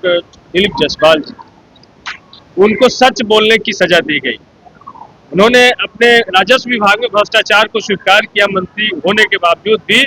दिलीप जायसवाल जी, उनको सच बोलने की सजा दी गई। उन्होंने अपने राजस्व विभाग में भ्रष्टाचार को स्वीकार किया, मंत्री होने के बावजूद भी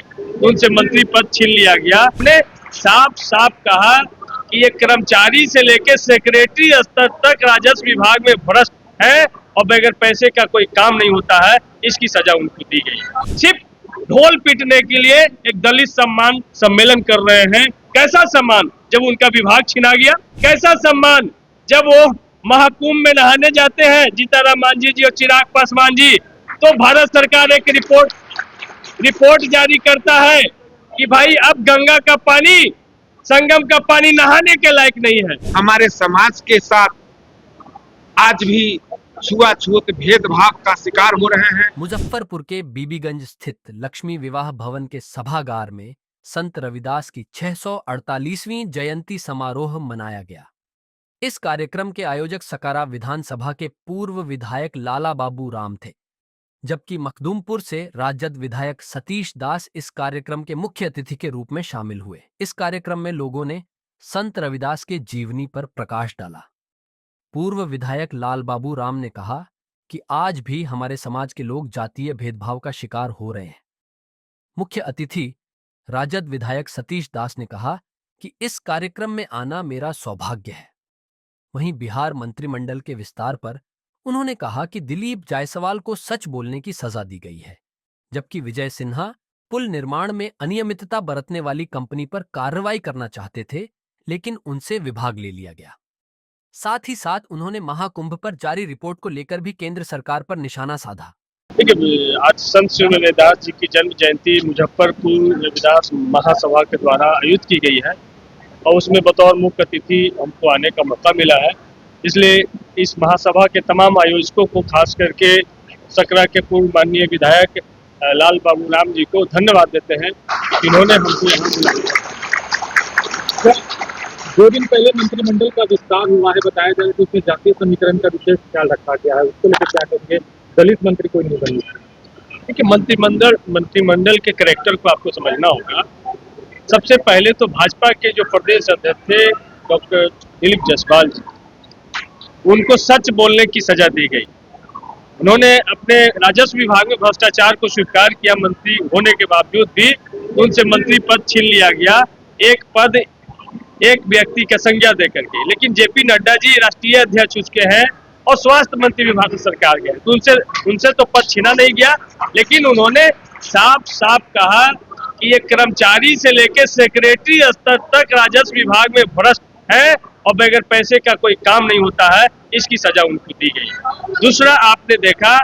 उनसे मंत्री पद छीन लिया गया। उन्होंने साफ साफ कहा कि ये कर्मचारी से लेकर सेक्रेटरी स्तर तक राजस्व विभाग में भ्रष्ट है और बगैर पैसे का कोई काम नहीं होता है। इसकी सजा उनको दी गई। सिर्फ ढोल पीटने के लिए एक दलित सम्मान सम्मेलन कर रहे हैं। कैसा सम्मान जब उनका विभाग छीना गया? कैसा सम्मान जब वो महाकुंभ में नहाने जाते हैं जीतन राम मांझी जी और चिराग पासवान जी, तो भारत सरकार एक रिपोर्ट जारी करता है कि भाई अब गंगा का पानी, संगम का पानी नहाने के लायक नहीं है। हमारे समाज के साथ आज भी छुआछूत भेदभाव का शिकार हो रहे हैं। मुजफ्फरपुर के बीबीगंज स्थित लक्ष्मी विवाह भवन के सभागार में संत रविदास की 648वीं जयंती समारोह मनाया गया। इस कार्यक्रम के आयोजक सकारा विधानसभा के पूर्व विधायक लाला बाबू राम थे, जबकि मखदूमपुर से राजद विधायक सतीश दास इस कार्यक्रम के मुख्य अतिथि के रूप में शामिल हुए। इस कार्यक्रम में लोगों ने संत रविदास के जीवनी पर प्रकाश डाला। पूर्व विधायक लाल बाबू राम ने कहा कि आज भी हमारे समाज के लोग जातीय भेदभाव का शिकार हो रहे हैं। मुख्य अतिथि राजद विधायक सतीश दास ने कहा कि इस कार्यक्रम में आना मेरा सौभाग्य है। वहीं बिहार मंत्रिमंडल के विस्तार पर उन्होंने कहा कि दिलीप जायसवाल को सच बोलने की सजा दी गई है, जबकि विजय सिन्हा पुल निर्माण में अनियमितता बरतने वाली कंपनी पर कार्रवाई करना चाहते थे, लेकिन उनसे विभाग ले लिया गया। साथ ही साथ उन्होंने महाकुंभ पर जारी रिपोर्ट को लेकर भी केंद्र सरकार पर निशाना साधा। देखिए, आज संत श्री रविदास जी की जन्म जयंती मुजफ्फरपुर रविदास महासभा के द्वारा आयोजित की गई है और उसमें बतौर मुख्य अतिथि हमको आने का मौका मिला है। इसलिए इस महासभा के तमाम आयोजकों को, खास करके सकरा के पूर्व माननीय विधायक लाल बाबू राम जी को धन्यवाद देते हैं, इन्होंने हमको यहाँ बुलाया। 2 दिन पहले मंत्रिमंडल का विस्तार हुआ है, बताया जाए तो उसमें जातीय समीकरण का विशेष ख्याल रखा गया है। उसको लेकर क्या करेंगे? दलित मंत्री कोई नहीं बनेगा। देखिए, मंत्रिमंडल के कैरेक्टर को आपको समझना होगा। सबसे पहले तो भाजपा के जो प्रदेश अध्यक्ष थे डॉक्टर दिलीप जायसवाल जी, उनको सच बोलने की सजा दी गई। उन्होंने अपने राजस्व विभाग में भ्रष्टाचार को स्वीकार किया, मंत्री होने के बावजूद भी उनसे मंत्री पद छीन लिया गया, एक पद एक व्यक्ति का संज्ञा देकर के। लेकिन जेपी नड्डा जी राष्ट्रीय अध्यक्ष उसके हैं और स्वास्थ्य मंत्री भी भारत सरकार के हैं, तो उनसे तो पद छीना नहीं गया। लेकिन उन्होंने साफ साफ कहा कि ये कर्मचारी से लेकर सेक्रेटरी स्तर तक राजस्व विभाग में भ्रष्ट है और बगैर पैसे का कोई काम नहीं होता है। इसकी सजा उनको दी गई। दूसरा, आपने देखा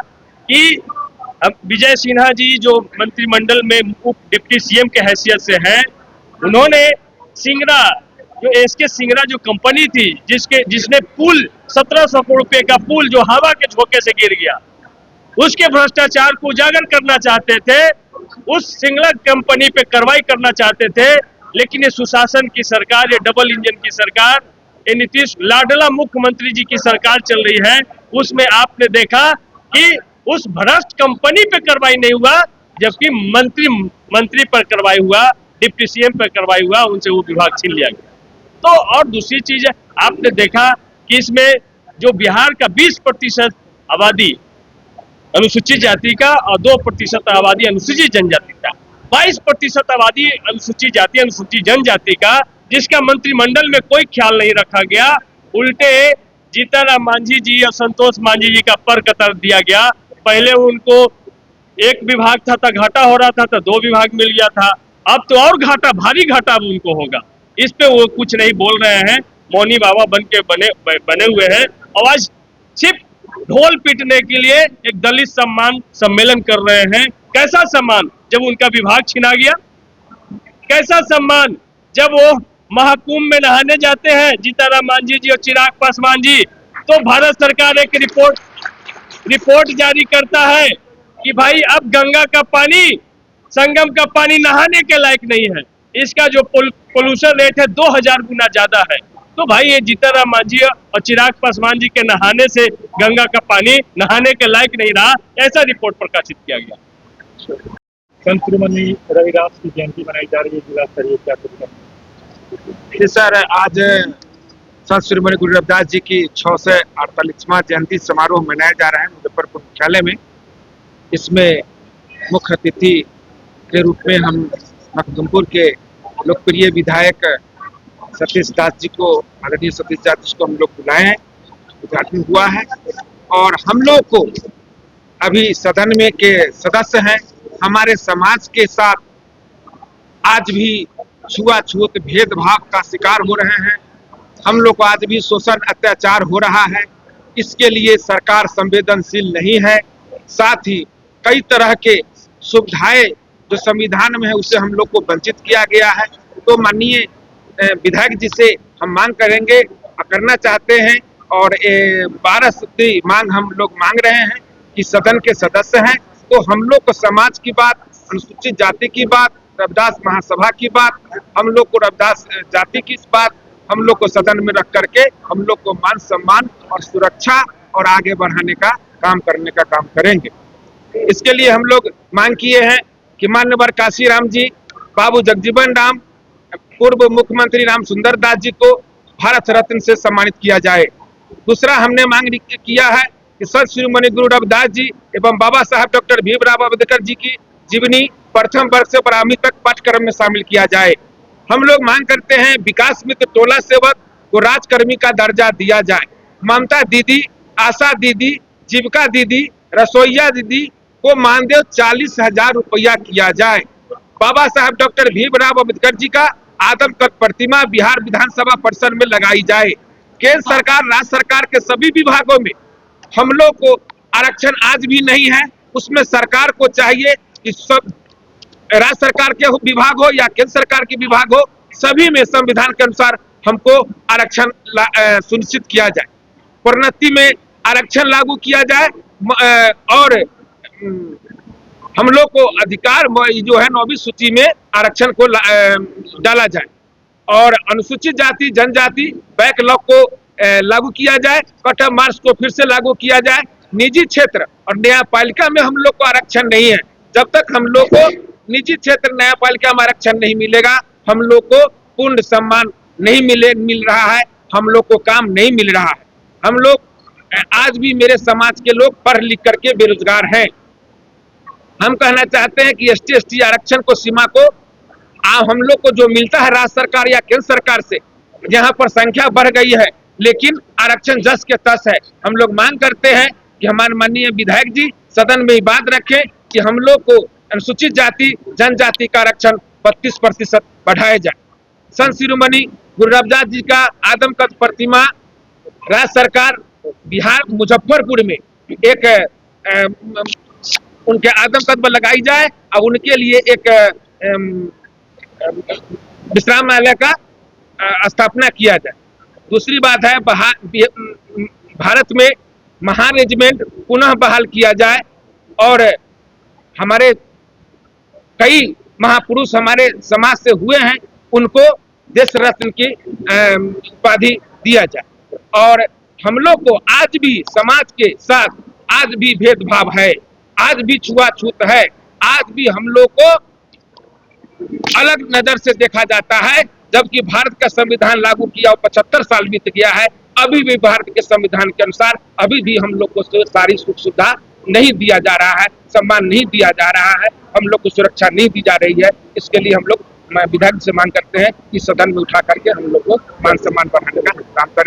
कि विजय सिन्हा जी जो मंत्रिमंडल में उप डिप्टी सीएम के हैसियत से हैं, उन्होंने सिंगरा जो एसके सिंगरा जो कंपनी थी, जिसने पुल 1700 करोड़ रुपए का पुल जो हवा के झोंके से गिर गया, उसके भ्रष्टाचार को उजागर करना चाहते थे, उस सिंगला कंपनी पे कार्रवाई करना चाहते थे। लेकिन ये सुशासन की सरकार, ये डबल इंजन की सरकार, ये नीतीश लाडला मुख्यमंत्री जी की सरकार चल रही है। उसमें आपने देखा कि उस भ्रष्ट कंपनी पे कार्रवाई नहीं हुआ, जबकि मंत्री पर कार्रवाई हुआ, डिप्टी सीएम पर कार्रवाई हुआ, उनसे वो विभाग छीन लिया गया। तो और दूसरी चीज है, आपने देखा कि इसमें जो बिहार का 20% आबादी अनुसूचित जाति का और 2% आबादी अनुसूचित जनजाति का, 22% आबादी अनुसूचित जाति अनुसूचित जनजाति का, जिसका मंत्रिमंडल में कोई ख्याल नहीं रखा गया। उल्टे जीतन राम मांझी जी और संतोष मांझी जी का पर कतर दिया गया। पहले उनको एक विभाग था तो घाटा हो रहा था, तो 2 विभाग मिल गया था, अब तो और घाटा, भारी घाटा अब उनको होगा। इस पे वो कुछ नहीं बोल रहे हैं, मौनी बाबा बने हुए हैं और आज सिर्फ ढोल पीटने के लिए एक दलित सम्मान सम्मेलन कर रहे हैं। कैसा सम्मान जब उनका विभाग छीना गया? कैसा सम्मान जब वो महाकुंभ में नहाने जाते हैं जीतन राम मांझी जी और चिराग पासवान जी, तो भारत सरकार एक रिपोर्ट जारी करता है कि भाई अब गंगा का पानी, संगम का पानी नहाने के लायक नहीं है। इसका जो पोल्यूशन रेट है 2000 गुना ज्यादा है। तो भाई ये जीतन राम मांझी और चिराग पासवान जी के नहाने से गंगा का पानी नहाने के लायक नहीं रहा, ऐसा रिपोर्ट प्रकाशित किया गया। संत श्री रविदास की जयंती मनाई जा रही है जिला स्तरीय, क्या करेंगे? सर, आज संत शिरोमणि गुरु रविदास जी की 648वां जयंती समारोह मनाया जा रहा है मुजफ्फरपुर मुख्यालय में। इसमें मुख्य अतिथि के रूप में हम मखदुमपुर के लोकप्रिय विधायक सतीश दास जी को, आदरणीय सतीश दास जी को हम लोग बुलाए हैं। उद्घाटन हुआ है और हम लोग को अभी सदन में के सदस्य हैं, हमारे समाज के साथ आज भी छुआछूत भेदभाव का शिकार हो रहे हैं। हम लोग को आज भी शोषण अत्याचार हो रहा है। इसके लिए सरकार संवेदनशील नहीं है। साथ ही कई तरह के सुविधाएं जो संविधान में है उससे हम लोग को वंचित किया गया है। तो माननीय विधायक जी से हम मांग करेंगे, करना चाहते हैं और 12 सूत्री मांग हम लोग मांग रहे हैं कि सदन के सदस्य हैं तो हम लोग को समाज की बात, अनुसूचित जाति की बात, रविदास महासभा की बात, हम लोग को रविदास जाति की बात, हम लोग को सदन में रख करके हम लोग को मान सम्मान और सुरक्षा और आगे बढ़ाने का काम करने का काम करेंगे। इसके लिए हम लोग मांग किए हैं कि मान्यवर काशीराम जी, बाबू जगजीवन राम, पूर्व मुख्यमंत्री राम सुंदर दास जी को भारत रत्न से सम्मानित किया जाए। दूसरा हमने मांग किया है कि संत शिरोमणि गुरु रविदास जी एवं बाबा साहब डॉक्टर भीमराव अम्बेडकर जी की जीवनी प्रथम वर्ग से 12वीं तक पाठ्यक्रम में शामिल किया जाए। हम लोग मांग करते हैं विकास मित्र टोला सेवक को राजकर्मी का दर्जा दिया जाए। ममता दीदी, आशा दीदी, जीविका दीदी, रसोईया दीदी को मानदेय 40,000 रुपया किया जाए। बाबा साहब डॉक्टर भीमराव अम्बेडकर जी का आदमकद प्रतिमा बिहार विधानसभा परिसर में लगाई जाए। केंद्र सरकार, राज्य सरकार के सभी विभागों में हम लोग को आरक्षण आज भी नहीं है। उसमें सरकार को चाहिए कि सब राज्य सरकार के विभाग हो या केंद्र सरकार के विभाग हो, सभी में संविधान के अनुसार हमको आरक्षण सुनिश्चित किया जाए, प्रोन्नति में आरक्षण लागू किया जाए और हम लोग को अधिकार जो है 9वीं सूची में आरक्षण को डाला जाए और अनुसूचित जाति जनजाति बैकलॉग को लागू किया जाए, कट ऑफ मार्क्स को फिर से लागू किया जाए। निजी क्षेत्र और न्यायपालिका में हम लोग को आरक्षण नहीं है। जब तक हम लोग को निजी क्षेत्र न्यायपालिका में आरक्षण नहीं मिलेगा, हम लोग को पूर्ण सम्मान नहीं मिल रहा है, हम लोग को काम नहीं मिल रहा है। हम लोग आज भी मेरे समाज के लोग पढ़ लिख करके बेरोजगार हैं। हम कहना चाहते हैं कि ST आरक्षण को सीमा को हम लोग को जो मिलता है राज्य सरकार या केंद्र सरकार से, यहाँ पर संख्या बढ़ गई है लेकिन आरक्षण जस के तस है। हम लोग मांग करते हैं कि हमारे माननीय विधायक जी सदन में बात रखें कि हम लोग को अनुसूचित जाति जनजाति का आरक्षण 32% बढ़ाया जाए। संत शिरोमणि गुरु रविदास जी का आदमकद प्रतिमा राज्य सरकार बिहार मुजफ्फरपुर में एक उनके आदमकद पर लगाई जाए और उनके लिए एक विश्रामालय का स्थापना किया जाए। दूसरी बात है भारत में महान रेजिमेंट पुनः बहाल किया जाए और हमारे कई महापुरुष हमारे समाज से हुए हैं, उनको देश रत्न की उपाधि दिया जाए। और हम लोग को आज भी समाज के साथ आज भी भेदभाव है, आज भी छुआछूत है, आज भी हम लोग को अलग नजर से देखा जाता है। जबकि भारत का संविधान लागू किया 75 साल बीत गया है, अभी भी भारत के संविधान के अनुसार अभी भी हम लोग को सारी सुख सुविधा नहीं दिया जा रहा है, सम्मान नहीं दिया जा रहा है, हम लोग को सुरक्षा नहीं दी जा रही है। इसके लिए हम लोग विधायक से मांग करते हैं कि सदन में उठा करके हम लोग को मान सम्मान बढ़ाने का काम करें।